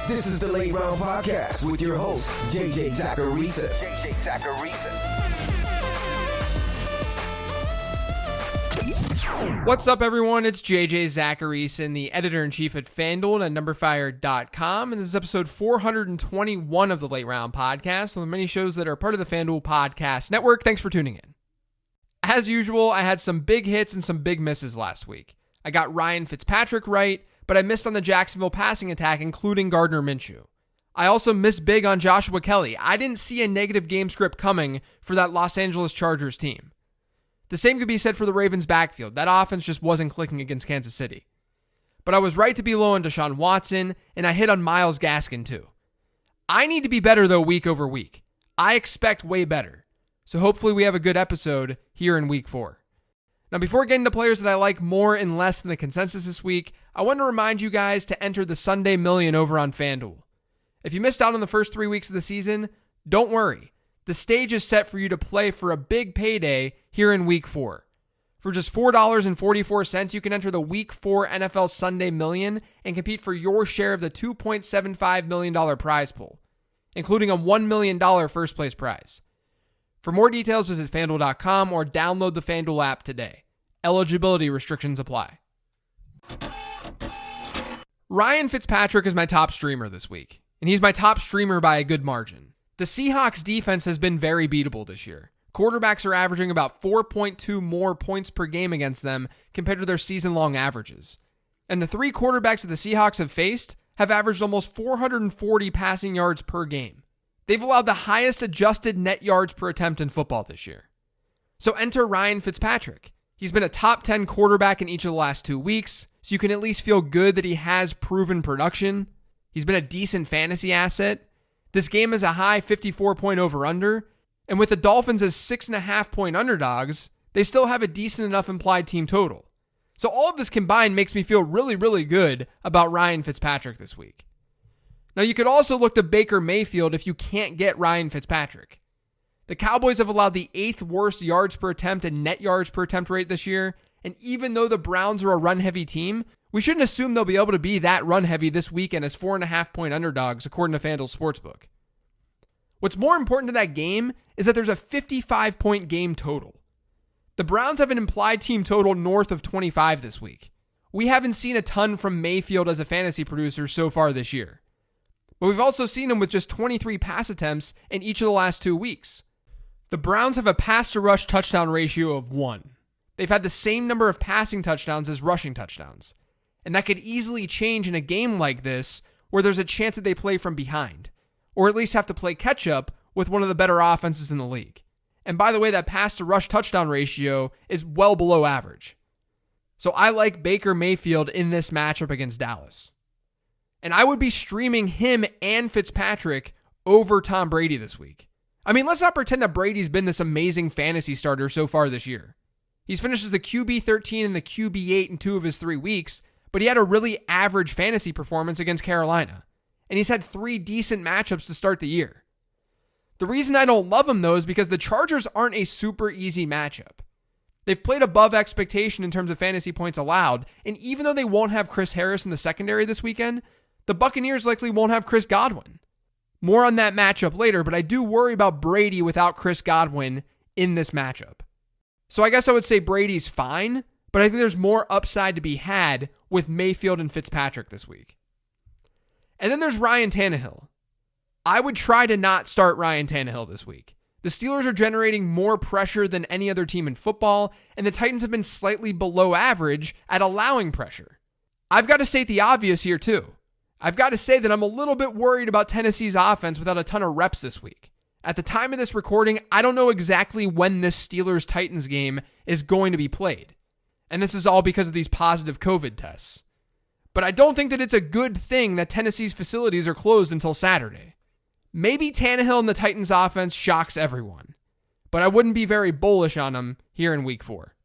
This is the Late Round Podcast with your host, JJ Zacharisa. What's up, everyone? It's JJ Zacharisa, the editor-in-chief at FanDuel and at numberfire.com, and this is episode 421 of the Late Round Podcast, one of the many shows that are part of the FanDuel Podcast Network. Thanks for tuning in. As usual, I had some big hits and some big misses last week. I got Ryan Fitzpatrick right, but I missed on the Jacksonville passing attack, including Gardner Minshew. I also missed big on Joshua Kelley. I didn't see a negative game script coming for that Los Angeles Chargers team. The same could be said for the Ravens' backfield. That offense just wasn't clicking against Kansas City. But I was right to be low on Deshaun Watson, and I hit on Myles Gaskin too. I need to be better, though, week over week. I expect way better. So hopefully we have a good episode here in week 4. Now, before getting to players that I like more and less than the consensus this week, I want to remind you guys to enter the Sunday Million over on FanDuel. If you missed out on the first 3 weeks of the season, don't worry. The stage is set for you to play for a big payday here in week 4. For just $4.44, you can enter the week 4 NFL Sunday Million and compete for your share of the $2.75 million prize pool, including a $1 million first place prize. For more details, visit FanDuel.com or download the FanDuel app today. Eligibility restrictions apply. Ryan Fitzpatrick is my top streamer this week, and he's my top streamer by a good margin. The Seahawks defense has been very beatable this year. Quarterbacks are averaging about 4.2 more points per game against them compared to their season-long averages. And the 3 quarterbacks that the Seahawks have faced have averaged almost 440 passing yards per game. They've allowed the highest adjusted net yards per attempt in football this year. So enter Ryan Fitzpatrick. He's been a top 10 quarterback in each of the last 2 weeks, so you can at least feel good that he has proven production. He's been a decent fantasy asset. This game is a high 54-point over-under, and with the Dolphins as 6.5-point underdogs, they still have a decent enough implied team total. So all of this combined makes me feel really, really good about Ryan Fitzpatrick this week. Now, you could also look to Baker Mayfield if you can't get Ryan Fitzpatrick. The Cowboys have allowed the 8th worst yards per attempt and net yards per attempt rate this year, and even though the Browns are a run-heavy team, we shouldn't assume they'll be able to be that run-heavy this weekend as 4.5-point underdogs, according to FanDuel Sportsbook. What's more important to that game is that there's a 55-point game total. The Browns have an implied team total north of 25 this week. We haven't seen a ton from Mayfield as a fantasy producer so far this year. But we've also seen him with just 23 pass attempts in each of the last 2 weeks. The Browns have a pass-to-rush touchdown ratio of 1. They've had the same number of passing touchdowns as rushing touchdowns. And that could easily change in a game like this where there's a chance that they play from behind, or at least have to play catch-up with one of the better offenses in the league. And by the way, that pass-to-rush touchdown ratio is well below average. So I like Baker Mayfield in this matchup against Dallas. And I would be streaming him and Fitzpatrick over Tom Brady this week. I mean, let's not pretend that Brady's been this amazing fantasy starter so far this year. He's finished as the QB 13 and the QB 8 in 2 of his 3 weeks, but he had a really average fantasy performance against Carolina. And he's had 3 decent matchups to start the year. The reason I don't love him, though, is because the Chargers aren't a super easy matchup. They've played above expectation in terms of fantasy points allowed, and even though they won't have Chris Harris in the secondary this weekend, the Buccaneers likely won't have Chris Godwin. More on that matchup later, but I do worry about Brady without Chris Godwin in this matchup. So I guess I would say Brady's fine, but I think there's more upside to be had with Mayfield and Fitzpatrick this week. And then there's Ryan Tannehill. I would try to not start Ryan Tannehill this week. The Steelers are generating more pressure than any other team in football, and the Titans have been slightly below average at allowing pressure. I've got to state the obvious here too. I've got to say that I'm a little bit worried about Tennessee's offense without a ton of reps this week. At the time of this recording, I don't know exactly when this Steelers-Titans game is going to be played. And this is all because of these positive COVID tests. But I don't think that it's a good thing that Tennessee's facilities are closed until Saturday. Maybe Tannehill and the Titans offense shocks everyone, but I wouldn't be very bullish on him here in week 4.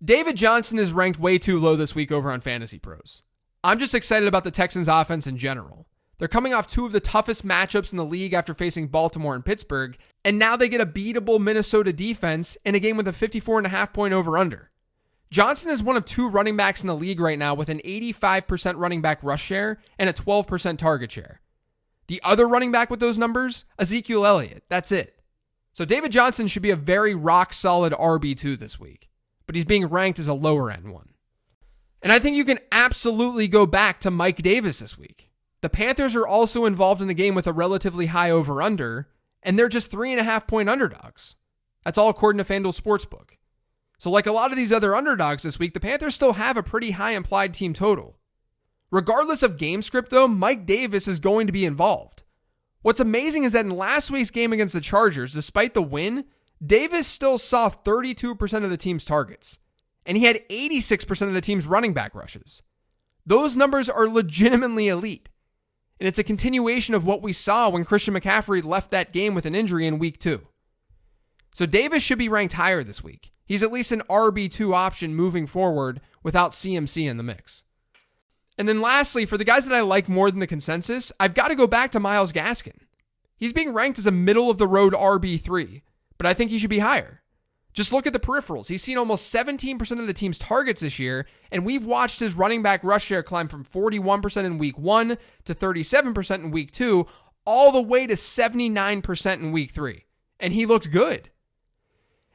David Johnson is ranked way too low this week over on Fantasy Pros. I'm just excited about the Texans offense in general. They're coming off 2 of the toughest matchups in the league after facing Baltimore and Pittsburgh, and now they get a beatable Minnesota defense in a game with a 54.5-point over-under. Johnson is one of 2 running backs in the league right now with an 85% running back rush share and a 12% target share. The other running back with those numbers, Ezekiel Elliott. That's it. So David Johnson should be a very rock-solid RB2 this week, but he's being ranked as a lower-end one. And I think you can absolutely go back to Mike Davis this week. The Panthers are also involved in the game with a relatively high over-under, and they're just 3.5-point underdogs. That's all according to FanDuel Sportsbook. So like a lot of these other underdogs this week, the Panthers still have a pretty high implied team total. Regardless of game script, though, Mike Davis is going to be involved. What's amazing is that in last week's game against the Chargers, despite the win, Davis still saw 32% of the team's targets, and he had 86% of the team's running back rushes. Those numbers are legitimately elite, and it's a continuation of what we saw when Christian McCaffrey left that game with an injury in week 2. So Davis should be ranked higher this week. He's at least an RB2 option moving forward without CMC in the mix. And then lastly, for the guys that I like more than the consensus, I've got to go back to Myles Gaskin. He's being ranked as a middle-of-the-road RB3, but I think he should be higher. Just look at the peripherals. He's seen almost 17% of the team's targets this year, and we've watched his running back rush share climb from 41% in week 1 to 37% in week 2, all the way to 79% in week 3. And he looked good.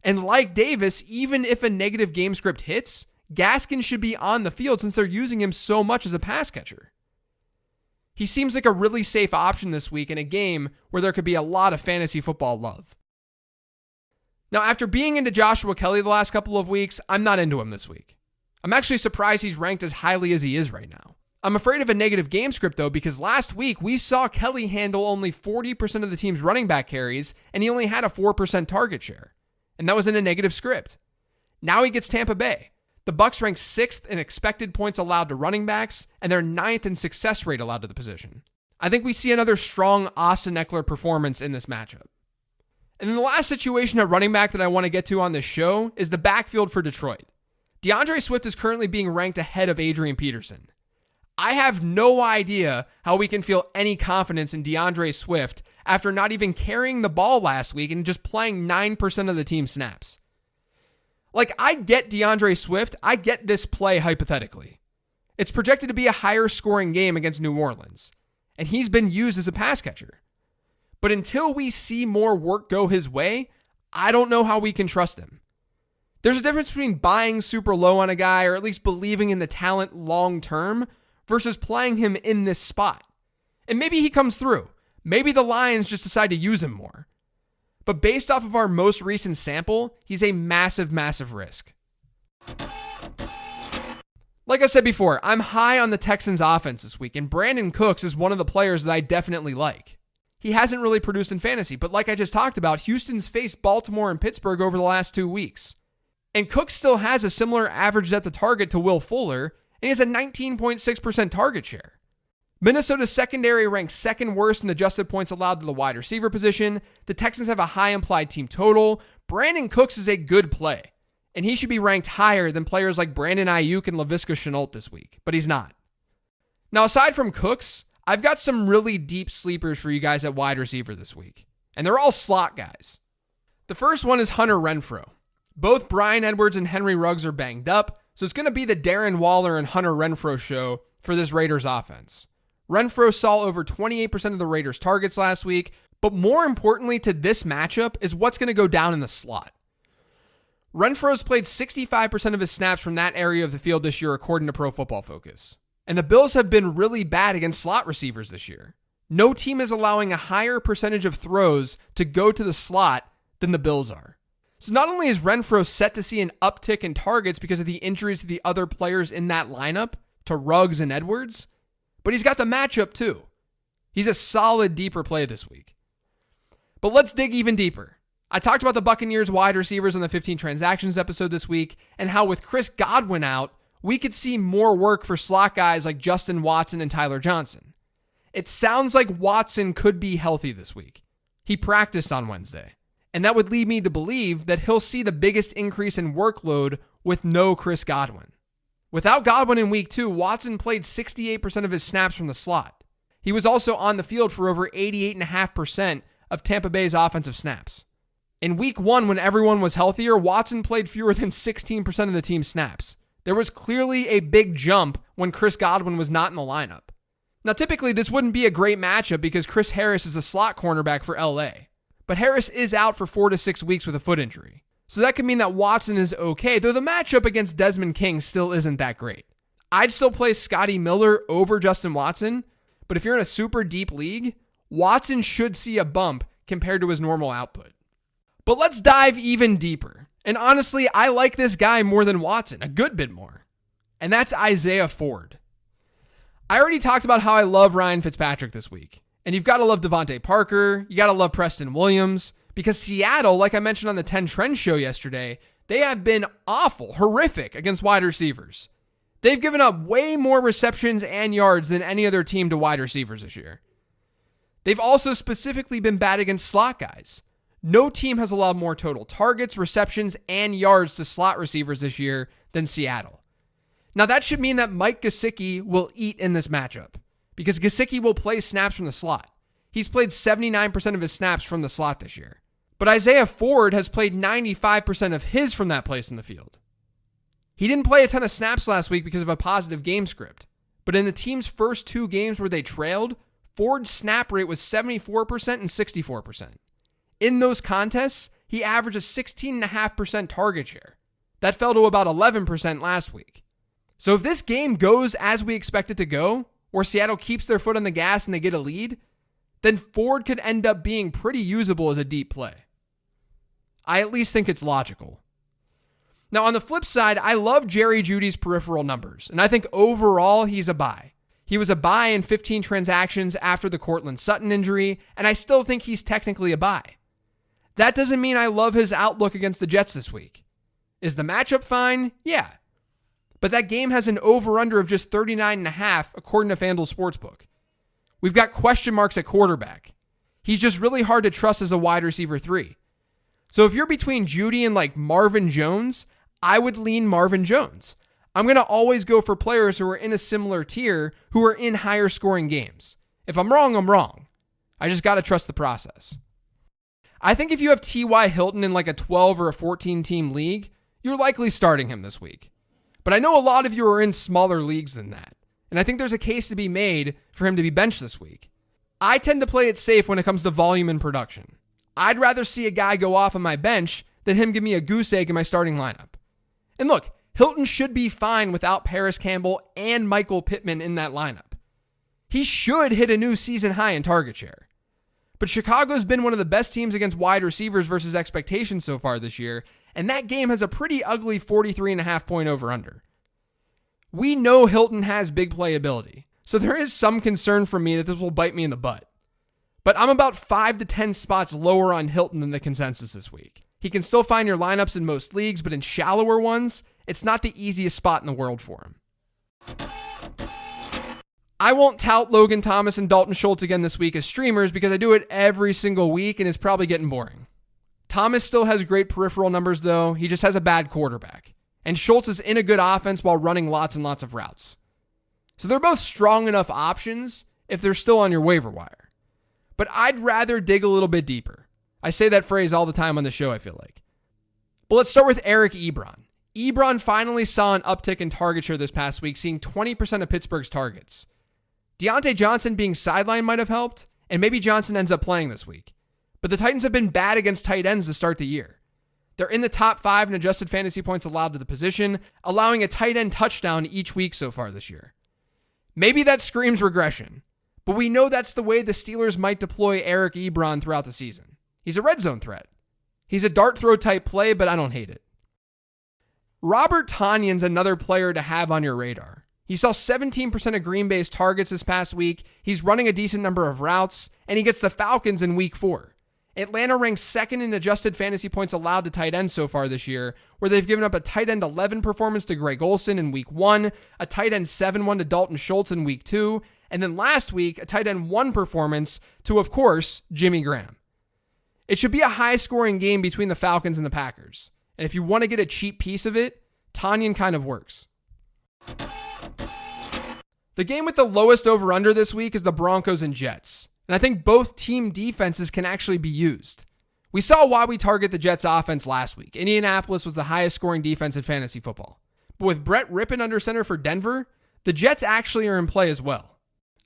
And like Davis, even if a negative game script hits, Gaskin should be on the field since they're using him so much as a pass catcher. He seems like a really safe option this week in a game where there could be a lot of fantasy football love. Now, after being into Joshua Kelley the last couple of weeks, I'm not into him this week. I'm actually surprised he's ranked as highly as he is right now. I'm afraid of a negative game script, though, because last week we saw Kelley handle only 40% of the team's running back carries, and he only had a 4% target share. And that was in a negative script. Now he gets Tampa Bay. The Bucs rank 6th in expected points allowed to running backs, and they're 9th in success rate allowed to the position. I think we see another strong Austin Eckler performance in this matchup. And then the last situation at running back that I want to get to on this show is the backfield for Detroit. DeAndre Swift is currently being ranked ahead of Adrian Peterson. I have no idea how we can feel any confidence in DeAndre Swift after not even carrying the ball last week and just playing 9% of the team snaps. Like, I get DeAndre Swift. I get this play hypothetically. It's projected to be a higher scoring game against New Orleans, and he's been used as a pass catcher. But until we see more work go his way, I don't know how we can trust him. There's a difference between buying super low on a guy or at least believing in the talent long term versus playing him in this spot. And maybe he comes through. Maybe the Lions just decide to use him more. But based off of our most recent sample, he's a massive, massive risk. Like I said before, I'm high on the Texans offense this week, and Brandin Cooks is one of the players that I definitely like. He hasn't really produced in fantasy, but like I just talked about, Houston's faced Baltimore and Pittsburgh over the last 2 weeks. And Cooks still has a similar average at the target to Will Fuller, and he has a 19.6% target share. Minnesota's secondary ranks 2nd worst in adjusted points allowed to the wide receiver position. The Texans have a high implied team total. Brandin Cooks is a good play, and he should be ranked higher than players like Brandon Ayuk and Laviska Shenault this week, but he's not. Now, aside from Cooks, I've got some really deep sleepers for you guys at wide receiver this week, and they're all slot guys. The first one is Hunter Renfrow. Both Bryan Edwards and Henry Ruggs are banged up, so it's going to be the Darren Waller and Hunter Renfrow show for this Raiders offense. Renfrow saw over 28% of the Raiders' targets last week, but more importantly to this matchup is what's going to go down in the slot. Renfrow's played 65% of his snaps from that area of the field this year according to Pro Football Focus. And the Bills have been really bad against slot receivers this year. No team is allowing a higher percentage of throws to go to the slot than the Bills are. So not only is Renfrow set to see an uptick in targets because of the injuries to the other players in that lineup, to Ruggs and Edwards, but he's got the matchup too. He's a solid deeper play this week. But let's dig even deeper. I talked about the Buccaneers wide receivers on the 15 Transactions episode this week and how with Chris Godwin out, we could see more work for slot guys like Justin Watson and Tyler Johnson. It sounds like Watson could be healthy this week. He practiced on Wednesday, and that would lead me to believe that he'll see the biggest increase in workload with no Chris Godwin. Without Godwin in week 2, Watson played 68% of his snaps from the slot. He was also on the field for over 88.5% of Tampa Bay's offensive snaps. In week 1, when everyone was healthier, Watson played fewer than 16% of the team's snaps. There was clearly a big jump when Chris Godwin was not in the lineup. Now, typically, this wouldn't be a great matchup because Chris Harris is the slot cornerback for LA. But Harris is out for 4 to 6 weeks with a foot injury. So that could mean that Watson is okay, though the matchup against Desmond King still isn't that great. I'd still play Scotty Miller over Justin Watson, but if you're in a super deep league, Watson should see a bump compared to his normal output. But let's dive even deeper. And honestly, I like this guy more than Watson, a good bit more. And that's Isaiah Ford. I already talked about how I love Ryan Fitzpatrick this week. And you've got to love Devontae Parker. You got to love Preston Williams. Because Seattle, like I mentioned on the 10 Trend show yesterday, they have been awful, horrific against wide receivers. They've given up way more receptions and yards than any other team to wide receivers this year. They've also specifically been bad against slot guys. No team has allowed more total targets, receptions, and yards to slot receivers this year than Seattle. Now, that should mean that Mike Gesicki will eat in this matchup because Gesicki will play snaps from the slot. He's played 79% of his snaps from the slot this year. But Isaiah Ford has played 95% of his from that place in the field. He didn't play a ton of snaps last week because of a positive game script. But in the team's first 2 games where they trailed, Ford's snap rate was 74% and 64%. In those contests, he averaged a 16.5% target share. That fell to about 11% last week. So if this game goes as we expect it to go, where Seattle keeps their foot on the gas and they get a lead, then Ford could end up being pretty usable as a deep play. I at least think it's logical. Now on the flip side, I love Jerry Jeudy's peripheral numbers, and I think overall he's a buy. He was a buy in 15 transactions after the Cortland Sutton injury, and I still think he's technically a buy. That doesn't mean I love his outlook against the Jets this week. Is the matchup fine? Yeah. But that game has an over-under of just 39.5 according to FanDuel Sportsbook. We've got question marks at quarterback. He's just really hard to trust as a wide receiver 3. So if you're between Jeudy and like Marvin Jones, I would lean Marvin Jones. I'm going to always go for players who are in a similar tier who are in higher scoring games. If I'm wrong, I'm wrong. I just got to trust the process. I think if you have T.Y. Hilton in like a 12 or a 14 team league, you're likely starting him this week. But I know a lot of you are in smaller leagues than that, and I think there's a case to be made for him to be benched this week. I tend to play it safe when it comes to volume and production. I'd rather see a guy go off on my bench than him give me a goose egg in my starting lineup. And look, Hilton should be fine without Paris Campbell and Michael Pittman in that lineup. He should hit a new season high in target share. But Chicago's been one of the best teams against wide receivers versus expectations so far this year, and that game has a pretty ugly 43.5 point over-under. We know Hilton has big playability, so there is some concern from me that this will bite me in the butt. But I'm about 5 to 10 spots lower on Hilton than the consensus this week. He can still find your lineups in most leagues, but in shallower ones, it's not the easiest spot in the world for him. I won't tout Logan Thomas and Dalton Schultz again this week as streamers because I do it every single week and it's probably getting boring. Thomas still has great peripheral numbers though, he just has a bad quarterback. And Schultz is in a good offense while running lots and lots of routes. So they're both strong enough options if they're still on your waiver wire. But I'd rather dig a little bit deeper. I say that phrase all the time on the show, I feel like. But let's start with Eric Ebron. Ebron finally saw an uptick in target share this past week, seeing 20% of Pittsburgh's targets. Deontay Johnson being sidelined might have helped, and maybe Johnson ends up playing this week. But the Titans have been bad against tight ends to start the year. They're in the top 5 in adjusted fantasy points allowed to the position, allowing a tight end touchdown each week so far this year. Maybe that screams regression, but we know that's the way the Steelers might deploy Eric Ebron throughout the season. He's a red zone threat. He's a dart throw type play, but I don't hate it. Robert Tonyan's another player to have on your radar. He saw 17% of Green Bay's targets this past week. He's running a decent number of routes, and he gets the Falcons in week 4. Atlanta ranks second in adjusted fantasy points allowed to tight ends so far this year, where they've given up a tight end 11 performance to Greg Olsen in week 1, a tight end 7-1 to Dalton Schultz in week 2, and then last week, a tight end 1 performance to, of course, Jimmy Graham. It should be a high-scoring game between the Falcons and the Packers, and if you want to get a cheap piece of it, Tonyan kind of works. The game with the lowest over-under this week is the Broncos and Jets, and I think both team defenses can actually be used. We saw why we target the Jets offense last week. Indianapolis was the highest scoring defense in fantasy football. But with Brett Rippon under center for Denver, the Jets actually are in play as well.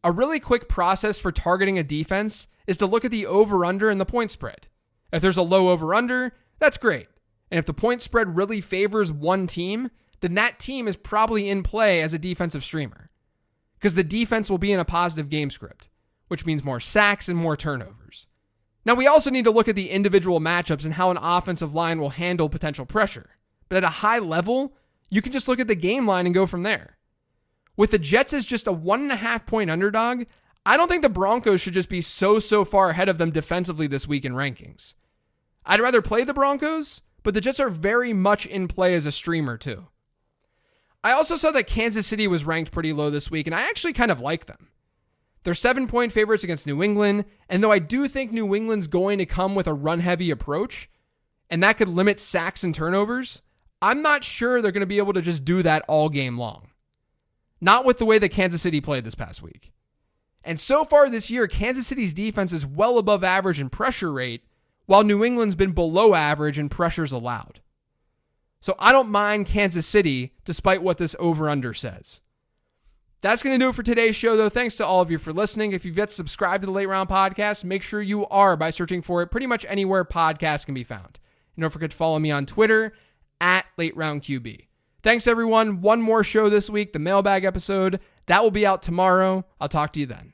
A really quick process for targeting a defense is to look at the over-under and the point spread. If there's a low over-under, that's great. And if the point spread really favors one team, then that team is probably in play as a defensive streamer. Because the defense will be in a positive game script, which means more sacks and more turnovers. Now, we also need to look at the individual matchups and how an offensive line will handle potential pressure. But at a high level, you can just look at the game line and go from there. With the Jets as just a 1.5 point underdog, I don't think the Broncos should just be so far ahead of them defensively this week in rankings. I'd rather play the Broncos, but the Jets are very much in play as a streamer too. I also saw that Kansas City was ranked pretty low this week, and I actually kind of like them. They're 7-point favorites against New England, and though I do think New England's going to come with a run-heavy approach, and that could limit sacks and turnovers, I'm not sure they're going to be able to just do that all game long. Not with the way that Kansas City played this past week. And so far this year, Kansas City's defense is well above average in pressure rate, while New England's been below average in pressures allowed. So I don't mind Kansas City, despite what this over-under says. That's going to do it for today's show, though. Thanks to all of you for listening. If you've yet subscribed to the Late Round Podcast, make sure you are by searching for it pretty much anywhere podcasts can be found. And don't forget to follow me on Twitter, @LateRoundQB. Thanks, everyone. One more show this week, the mailbag episode. That will be out tomorrow. I'll talk to you then.